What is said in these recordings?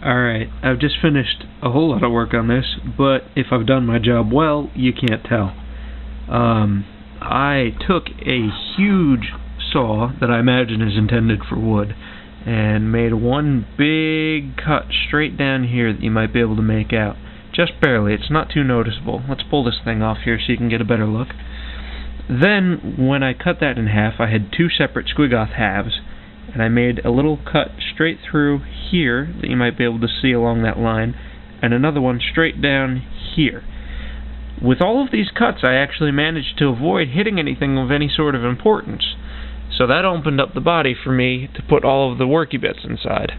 Alright, I've just finished a whole lot of work on this, but if I've done my job well, you can't tell. I took a huge saw that I imagine is intended for wood and made one big cut straight down here that you might be able to make out. Just barely, it's not too noticeable. Let's pull this thing off here so you can get a better look. Then, when I cut that in half, I had two separate Squiggoth halves, and I made a little cut straight through here that you might be able to see along that line, and another one straight down here. With all of these cuts, I actually managed to avoid hitting anything of any sort of importance. So that opened up the body for me to put all of the worky bits inside.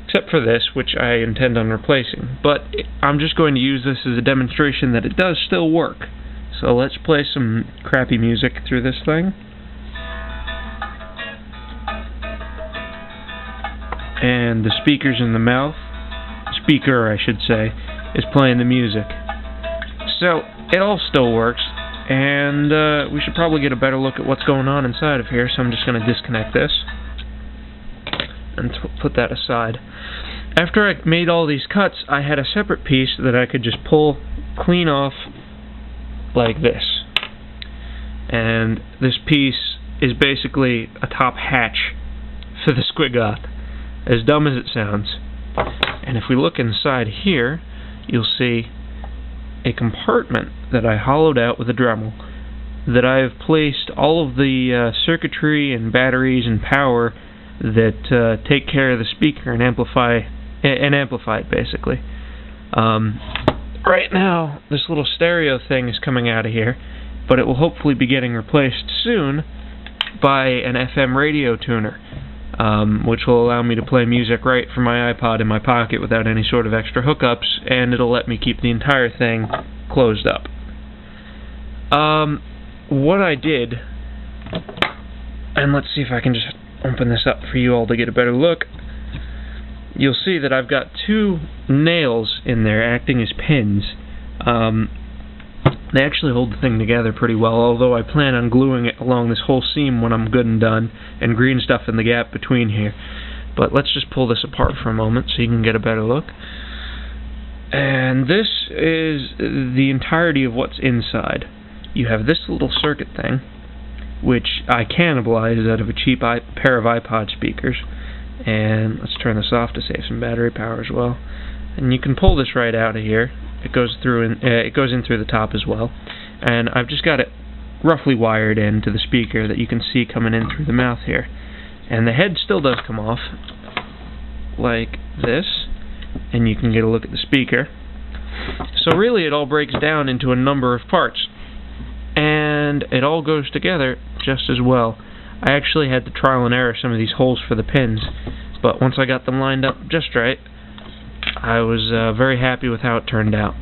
Except for this, which I intend on replacing. But I'm just going to use this as a demonstration that it does still work. So let's play some crappy music through this thing. And the speakers in the mouth, speaker I should say, is playing the music. So it all still works, and we should probably get a better look at what's going on inside of here, so I'm just going to disconnect this and put that aside. After I made all these cuts, I had a separate piece that I could just pull clean off like this. And this piece is basically a top hatch for the Squiggoth, as dumb as it sounds. And if we look inside here, you'll see a compartment that I hollowed out with a Dremel that I've placed all of the circuitry and batteries and power that take care of the speaker and amplify it basically. Right now this little stereo thing is coming out of here, but it will hopefully be getting replaced soon by an FM radio tuner, which will allow me to play music right from my iPod in my pocket without any sort of extra hookups, and it'll let me keep the entire thing closed up. What I did, and let's see if I can just open this up for you all to get a better look, you'll see that I've got two nails in there acting as pins. They actually hold the thing together pretty well, although I plan on gluing it along this whole seam when I'm good and done, and green stuff in the gap between here. But let's just pull this apart for a moment so you can get a better look. And this is the entirety of what's inside. You have this little circuit thing, which I cannibalized out of a cheap pair of iPod speakers. And let's turn this off to save some battery power as well. And you can pull this right out of here. It goes in through the top as well. And I've just got it roughly wired into the speaker that you can see coming in through the mouth here. And the head still does come off like this, and you can get a look at the speaker. So really it all breaks down into a number of parts, and it all goes together just as well. I actually had to trial and error some of these holes for the pins, but once I got them lined up just right, I was very happy with how it turned out.